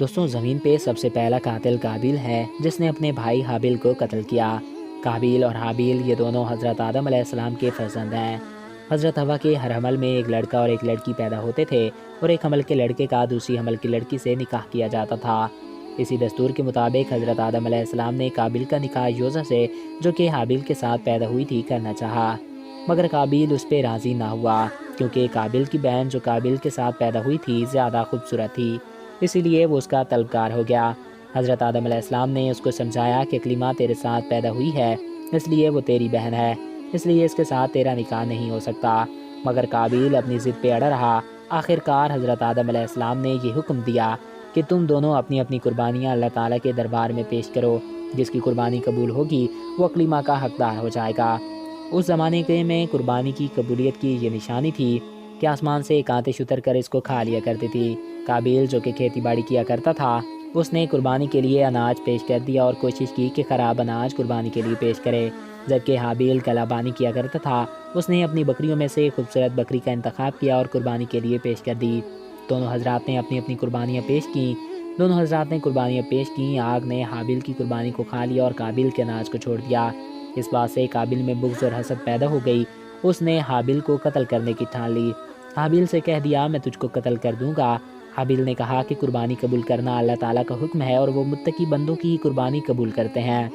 دوستوں زمین پہ سب سے پہلا قاتل قابیل ہے جس نے اپنے بھائی حابیل کو قتل کیا۔ قابیل اور حابیل یہ دونوں حضرت آدم علیہ السلام کے فرزند ہیں۔ حضرت حوا کے ہر حمل میں ایک لڑکا اور ایک لڑکی پیدا ہوتے تھے اور ایک حمل کے لڑکے کا دوسری حمل کی لڑکی سے نکاح کیا جاتا تھا۔ اسی دستور کے مطابق حضرت آدم علیہ السلام نے قابیل کا نکاح یوزا سے، جو کہ حابیل کے ساتھ پیدا ہوئی تھی، کرنا چاہا، مگر قابیل اس پہ راضی نہ ہوا کیونکہ قابیل کی بہن جو قابیل کے ساتھ پیدا ہوئی تھی زیادہ خوبصورت تھی، اسی لیے وہ اس کا طلبگار ہو گیا۔ حضرت آدم علیہ السلام نے اس کو سمجھایا کہ اقلیمہ تیرے ساتھ پیدا ہوئی ہے، اس لیے وہ تیری بہن ہے، اس لیے اس کے ساتھ تیرا نکاح نہیں ہو سکتا، مگر قابیل اپنی ضد پہ اڑا رہا۔ آخرکار حضرت آدم علیہ السلام نے یہ حکم دیا کہ تم دونوں اپنی اپنی قربانیاں اللہ تعالیٰ کے دربار میں پیش کرو، جس کی قربانی قبول ہوگی وہ اقلیمہ کا حقدار ہو جائے گا۔ اس زمانے کے میں قربانی کی قبولیت کی یہ نشانی تھی کہ آسمان سے ایک آتش اتر کر اس کو کھا لیا کرتی تھی۔ قابیل جو کہ کھیتی باڑی کیا کرتا تھا، اس نے قربانی کے لیے اناج پیش کر دیا اور کوشش کی کہ خراب اناج قربانی کے لیے پیش کرے، جبکہ حابیل کلا بانی کیا کرتا تھا، اس نے اپنی بکریوں میں سے خوبصورت بکری کا انتخاب کیا اور قربانی کے لیے پیش کر دی۔ دونوں حضرات نے اپنی اپنی قربانیاں پیش کیں۔ آگ نے حابیل کی قربانی کو کھا لیا اور قابیل کے اناج کو چھوڑ دیا۔ اس بات سے قابیل میں بغض اور حسد پیدا ہو گئی، اس نے حابیل کو قتل کرنے کی ٹھان لی۔ حابیل سے کہہ دیا میں تجھ کو قتل کر دوں گا۔ حابیل نے کہا کہ قربانی قبول کرنا اللہ تعالیٰ کا حکم ہے اور وہ متقی بندوں کی قربانی قبول کرتے ہیں،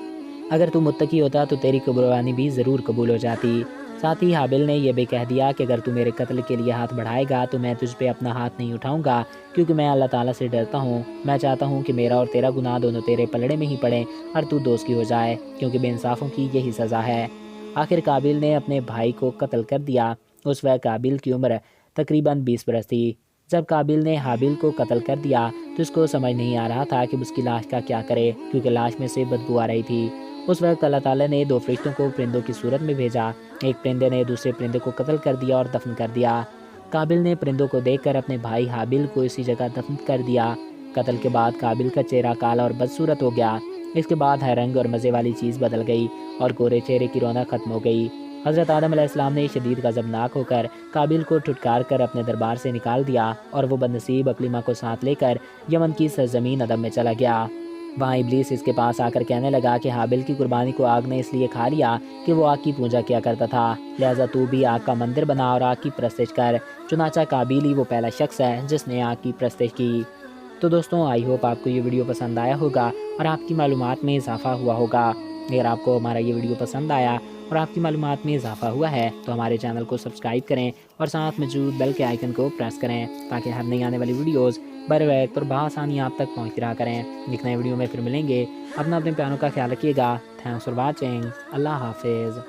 اگر تو متقی ہوتا تو تیری قربانی بھی ضرور قبول ہو جاتی۔ ساتھ ہی حابیل نے یہ بھی کہہ دیا کہ اگر تو میرے قتل کے لیے ہاتھ بڑھائے گا تو میں تجھ پہ اپنا ہاتھ نہیں اٹھاؤں گا، کیونکہ میں اللہ تعالیٰ سے ڈرتا ہوں۔ میں چاہتا ہوں کہ میرا اور تیرا گناہ دونوں تیرے پلڑے میں ہی پڑیں اور تو دوزخی ہو جائے، کیونکہ بے انصافوں کی یہی سزا ہے۔ آخر قابیل نے اپنے بھائی کو قتل کر دیا۔ اس وقت قابیل کی عمر تقریباً 20 برس تھی۔ جب قابیل نے حابیل کو قتل کر دیا تو اس کو سمجھ نہیں آ رہا تھا کہ اس کی لاش کا کیا کرے، کیونکہ لاش میں سے بدبو آ رہی تھی۔ اس وقت اللہ تعالیٰ نے 2 فرشتوں کو پرندوں کی صورت میں بھیجا۔ ایک پرندے نے دوسرے پرندے کو قتل کر دیا اور دفن کر دیا۔ قابیل نے پرندوں کو دیکھ کر اپنے بھائی حابیل کو اسی جگہ دفن کر دیا۔ قتل کے بعد قابیل کا چہرہ کالا اور بدصورت ہو گیا۔ اس کے بعد ہر رنگ اور مزے والی چیز بدل گئی اور گورے چہرے کی رونق ختم ہو گئی۔ حضرت آدم علیہ السلام نے شدید غضبناک ہو کر قابیل کو ٹھٹکار کر اپنے دربار سے نکال دیا اور وہ بدنصیب اقلیمہ کو ساتھ لے کر یمن کی سرزمین عدم میں چلا گیا۔ وہاں ابلیس اس کے پاس آ کر کہنے لگا کہ حابیل کی قربانی کو آگ نے اس لیے کھا لیا کہ وہ آگ کی پوجا کیا کرتا تھا، لہٰذا تو بھی آگ کا مندر بنا اور آگ کی پرستش کر۔ چنانچہ قابیل ہی وہ پہلا شخص ہے جس نے آگ کی پرستش کی۔ تو دوستوں آئی ہوپ آپ کو یہ ویڈیو پسند آیا ہوگا اور آپ کی معلومات میں اضافہ ہوا ہوگا۔ اگر آپ کو ہمارا یہ ویڈیو پسند آیا اور آپ کی معلومات میں اضافہ ہوا ہے تو ہمارے چینل کو سبسکرائب کریں اور ساتھ موجود بیل کے آئیکن کو پریس کریں تاکہ ہر نئی آنے والی ویڈیوز بر وقت اور بآسانی آپ تک پہنچتی رہا کریں۔ ایک نئے ویڈیو میں پھر ملیں گے۔ اپنے پیاروں کا خیال رکھیے گا۔ Thanks for watching. اللہ حافظ۔